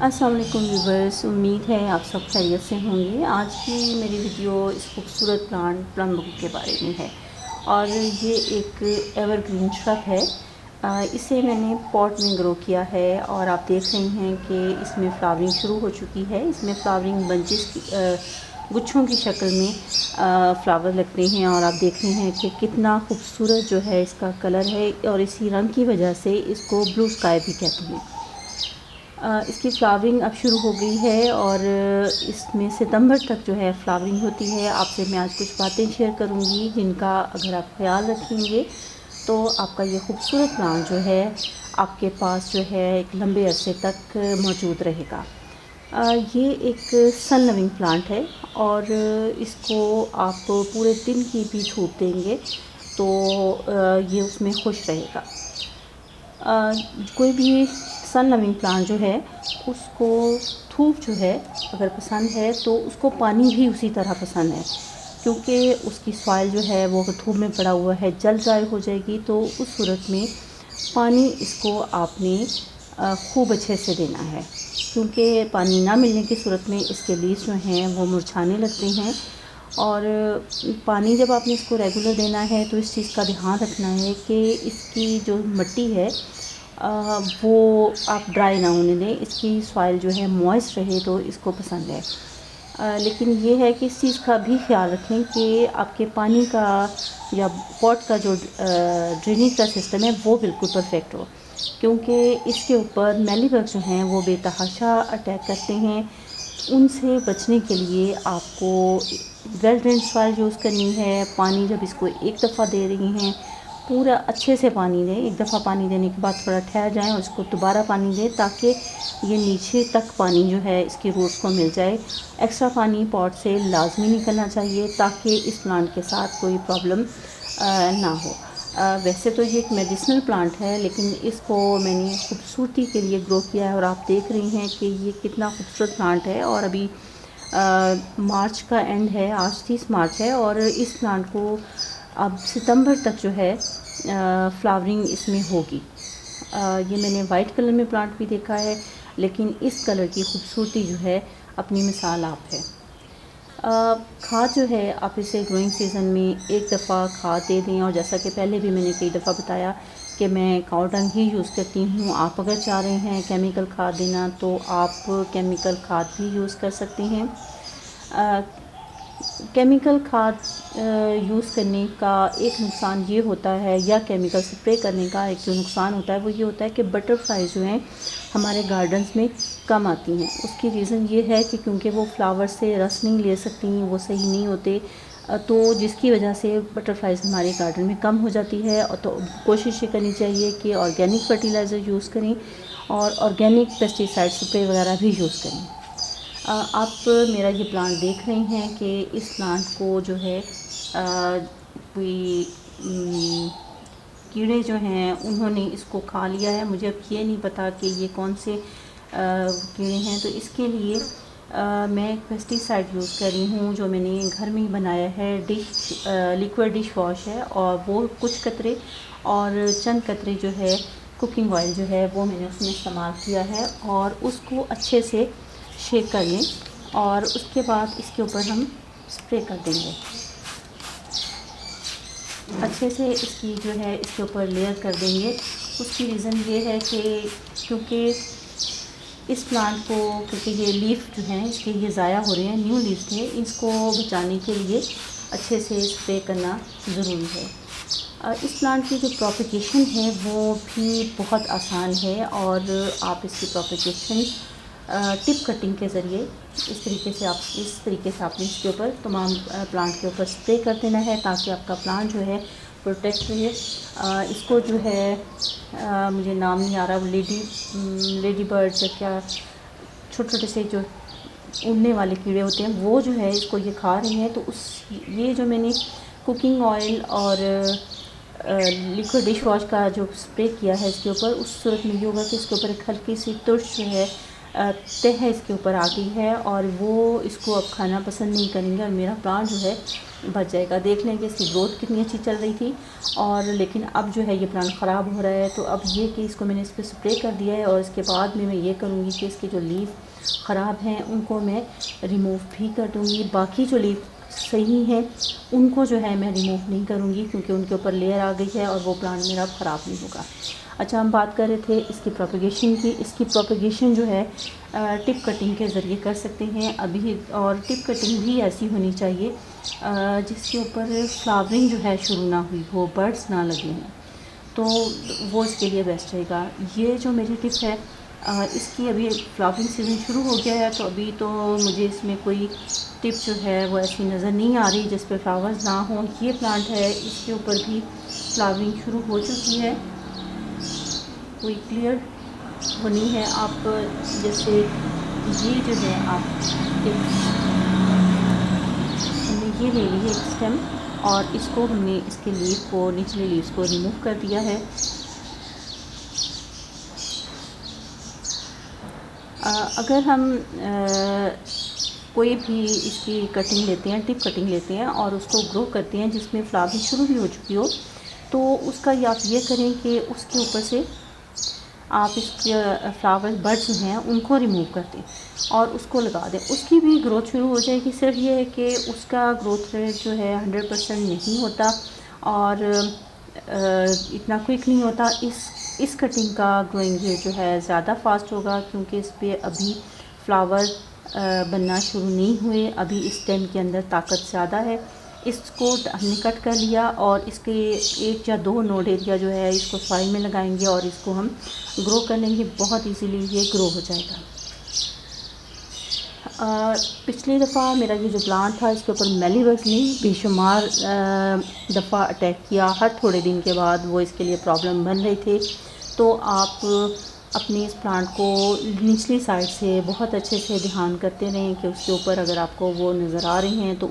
अस्सलाम वालेकुम व्यूवर्स, उम्मीद है आप सब खैरियत से होंगे। आज की मेरी वीडियो इस खूबसूरत प्लांट प्लम बुक के बारे में है और ये एक एवरग्रीन श्रब है। इसे मैंने पॉट में ग्रो किया है और आप देख रहे हैं कि इसमें फ्लावरिंग शुरू हो चुकी है। इसमें फ्लावरिंग बंचेस की गुच्छों की शक्ल में फ्लावर लगते हैं और आप देख रहे हैं कि कितना खूबसूरत जो है इसका कलर है और इसी रंग की वजह से इसको ब्लू स्काई भी कहते हैं। इसकी फ्लावरिंग अब शुरू हो गई है और इसमें सितंबर तक जो है फ्लावरिंग होती है। आपसे मैं आज कुछ बातें शेयर करूंगी जिनका अगर आप ख्याल रखेंगे तो आपका ये खूबसूरत प्लांट जो है आपके पास जो है एक लंबे अरसे तक मौजूद रहेगा। ये एक सन लविंग प्लांट है और इसको आप पूरे दिन की भी धूप देंगे तो ये उसमें खुश रहेगा। कोई भी सन लविंग प्लांट जो है उसको धूप जो है अगर पसंद है तो उसको पानी भी उसी तरह पसंद है, क्योंकि उसकी सॉइल जो है वो धूप में पड़ा हुआ है जल ड्राई हो जाएगी। तो उस सूरत में पानी इसको आपने खूब अच्छे से देना है, क्योंकि पानी ना मिलने की सूरत में इसके लीव्स जो हैं वो मुरझाने लगते हैं। और पानी जब आपने इसको रेगुलर देना है तो इस चीज़ का ध्यान रखना है कि इसकी जो मिट्टी है वो आप ड्राई ना होने दें। इसकी सॉइल जो है मॉइस्ट रहे तो इसको पसंद है। लेकिन ये है कि इस चीज़ का भी ख्याल रखें कि आपके पानी का या पॉट का जो ड्रेनेज का सिस्टम है वो बिल्कुल परफेक्ट हो, क्योंकि इसके ऊपर मेलीबग जो हैं वो बेतहाशा अटैक करते हैं। उनसे बचने के लिए आपको वेल ड्रेन्ड सॉइल यूज़ करनी है। पानी जब इसको एक दफ़ा दे रही हैं पूरा अच्छे से पानी दें। एक दफ़ा पानी देने के बाद थोड़ा ठहर जाएं और इसको दोबारा पानी दें ताकि ये नीचे तक पानी जो है इसकी रूट्स को मिल जाए। एक्स्ट्रा पानी पॉट से लाजमी निकलना चाहिए ताकि इस प्लांट के साथ कोई प्रॉब्लम ना हो। वैसे तो ये एक मेडिसिनल प्लांट है, लेकिन इसको मैंने खूबसूरती के लिए ग्रो किया है और आप देख रही हैं कि ये कितना खूबसूरत प्लांट है। और अभी मार्च का एंड है, आज 30 मार्च है और इस प्लांट को अब सितंबर तक जो है फ्लावरिंग इसमें होगी। ये मैंने वाइट कलर में प्लांट भी देखा है, लेकिन इस कलर की खूबसूरती जो है अपनी मिसाल आप है। खाद जो है आप इसे ग्रोइंग सीज़न में एक दफ़ा खाद दे दें। और जैसा कि पहले भी मैंने कई दफ़ा बताया कि मैं काऊ डंग ही यूज़ करती हूँ। आप अगर चाह रहे हैं केमिकल खाद देना तो आप केमिकल खाद भी यूज़ कर सकते हैं। केमिकल खाद यूज़ करने का एक नुकसान ये होता है, या केमिकल स्प्रे करने का एक जो नुकसान होता है वो ये होता है कि बटरफ्लाई जो हैं हमारे गार्डन्स में कम आती हैं। उसकी रीज़न ये है कि क्योंकि वो फ्लावर से रस नहीं ले सकती, वो सही नहीं होते, तो जिसकी वजह से बटरफ्लाइज हमारे गार्डन में कम हो जाती है। और तो कोशिश ये करनी चाहिए कि ऑर्गेनिक फर्टिलाइज़र यूज़ करें और ऑर्गेनिक पेस्टिसाइड स्प्रे वगैरह भी यूज़ करें। आप मेरा ये प्लांट देख रहे हैं कि इस प्लांट को जो है कोई कीड़े जो हैं उन्होंने इसको खा लिया है। मुझे अब ये नहीं पता कि ये कौन से कीड़े हैं, तो इसके लिए मैं एक पेस्टिसाइड यूज़ कर रही हूँ जो मैंने घर में ही बनाया है। लिक्विड डिश वॉश है और वो कुछ कतरे और चंद कतरे जो है कुकिंग ऑयल जो है वो मैंने उसमें इस्तेमाल किया है और उसको अच्छे से शेक कर लें और उसके बाद इसके ऊपर हम स्प्रे कर देंगे। अच्छे से इसकी जो है इसके ऊपर लेयर कर देंगे। उसकी रीज़न ये है कि क्योंकि इस प्लांट को, क्योंकि ये लीफ जो हैं इसके ये ज़ाया हो रहे हैं, न्यू लीफ थे, इसको बचाने के लिए अच्छे से स्प्रे करना ज़रूरी है। इस प्लांट की जो प्रोपगेशन है वो भी बहुत आसान है और आप इसकी प्रोपगेशन टिप कटिंग के ज़रिए इस तरीके से आपने इसके ऊपर तमाम प्लांट के ऊपर स्प्रे कर देना है ताकि आपका प्लांट जो है प्रोटेक्ट रहे। इसको जो है मुझे नाम नहीं आ रहा, लेडी बर्ड या क्या छोटे छोटे से जो उड़ने वाले कीड़े होते हैं वो जो है इसको ये खा रहे हैं। तो ये जो मैंने कुकिंग ऑयल और लिक्विड डिश वॉश का जो स्प्रे किया है इसके ऊपर, उस सूरत में ये होगा कि इसके ऊपर एक हल्की सी तुर्श जो है तह इसके ऊपर आ गई है और वो इसको अब खाना पसंद नहीं करेंगे और मेरा प्लांट जो है बच जाएगा। देख लें कि इसकी ग्रोथ कितनी अच्छी चल रही थी और लेकिन अब जो है ये प्लांट ख़राब हो रहा है। तो अब ये कि इसको मैंने इस पर स्प्रे कर दिया है और इसके बाद में मैं ये करूँगी कि इसके जो लीफ ख़राब हैं उनको मैं रिमूव भी कर दूँगी। बाकी जो लीफ सही हैं उनको जो है मैं रिमूव नहीं करूँगी क्योंकि उनके ऊपर लेयर आ गई है और वो प्लांट मेरा ख़राब नहीं होगा। अच्छा, हम बात कर रहे थे इसकी प्रोपगेशन की। इसकी प्रोपगेशन जो है टिप कटिंग के ज़रिए कर सकते हैं अभी, और टिप कटिंग भी ऐसी होनी चाहिए जिसके ऊपर फ्लावरिंग जो है शुरू ना हुई हो, बर्ड्स ना लगे हैं, तो वो इसके लिए बेस्ट रहेगा। ये जो मेरी टिप है इसकी अभी फ्लावरिंग सीज़न शुरू हो गया है, तो अभी तो मुझे इसमें कोई टिप जो है वो ऐसी नज़र नहीं आ रही जिस पे फ्लावर्स ना हों। ये प्लांट है, इसके ऊपर भी फ्लावरिंग शुरू हो चुकी है, कोई क्लियर होनी है। आप जैसे ये जो है आप हमने ये ले ली है एक स्टेम और इसको हमने इसके लीफ को, निचले लीव्स को रिमूव कर दिया है। अगर हम कोई भी इसकी कटिंग लेते हैं, टिप कटिंग लेते हैं और उसको ग्रो करते हैं जिसमें फ्लावरिंग शुरू भी हो चुकी हो, तो उसका आप ये करें कि उसके ऊपर से आप इसके फ्लावर बर्ड्स जो हैं उनको रिमूव कर दें और उसको लगा दें। उसकी भी ग्रोथ शुरू हो जाएगी। सिर्फ ये है कि उसका ग्रोथ रेट जो है 100% नहीं होता और इतना क्विक नहीं होता। इस कटिंग का ग्रोइंग रेट जो है ज़्यादा फास्ट होगा क्योंकि इस पर अभी फ्लावर बनना शुरू नहीं हुए, अभी इस स्टेम के अंदर ताकत ज़्यादा है। इसको हमने कट कर लिया और इसके 1 या 2 नोड एरिया जो है इसको सॉइल में लगाएंगे और इसको हम ग्रो कर लेंगे। बहुत इजीली ये ग्रो हो जाएगा। पिछली दफ़ा मेरा ये जो प्लांट था इसके ऊपर मेलीबग्स ने बेशुमार दफ़ा अटैक किया। हर थोड़े दिन के बाद वो इसके लिए प्रॉब्लम बन रहे थे। तो आप अपने इस प्लांट को निचली साइड से बहुत अच्छे से ध्यान करते रहें कि उसके ऊपर अगर आपको वो नज़र आ रहे हैं तो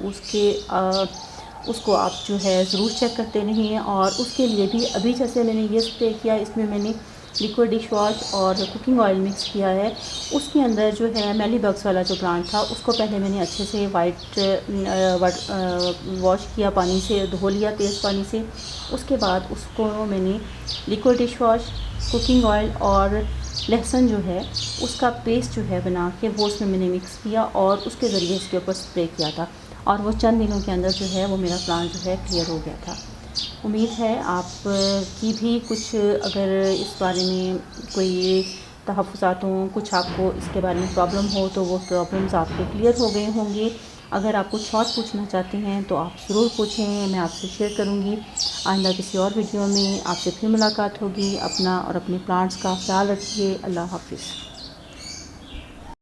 उसको आप जो है ज़रूर चेक करते रहें। और उसके लिए भी अभी जैसे मैंने ये स्प्रे किया, इसमें मैंने लिक्विड डिश वॉश और कुकिंग ऑयल मिक्स किया है। उसके अंदर जो है मेलीबग्स वाला जो प्लांट था उसको पहले मैंने अच्छे से वॉश किया, पानी से धो लिया तेज़ पानी से। उसके बाद उसको मैंने liquid dish wash, cooking oil और लहसुन जो है उसका पेस्ट जो है बना के वो उसमें मैंने मिक्स किया और उसके ज़रिए इसके ऊपर स्प्रे किया था और वो चंद दिनों के अंदर जो है वो मेरा प्लांट जो है क्लियर हो गया था। उम्मीद है आप की भी कुछ अगर इस बारे में कोई तहफ़्फ़ुज़ात हों, कुछ आपको इसके बारे में प्रॉब्लम हो तो वो प्रॉब्लम्स आपके क्लियर हो गए होंगे। अगर आप कुछ और पूछना चाहते हैं तो आप ज़रूर पूछें, मैं आपसे शेयर करूँगी। आइंदा किसी और वीडियो में आपसे फिर मुलाकात होगी। अपना और अपने प्लांट्स का ख्याल रखिए। अल्लाह हाफ़िज़।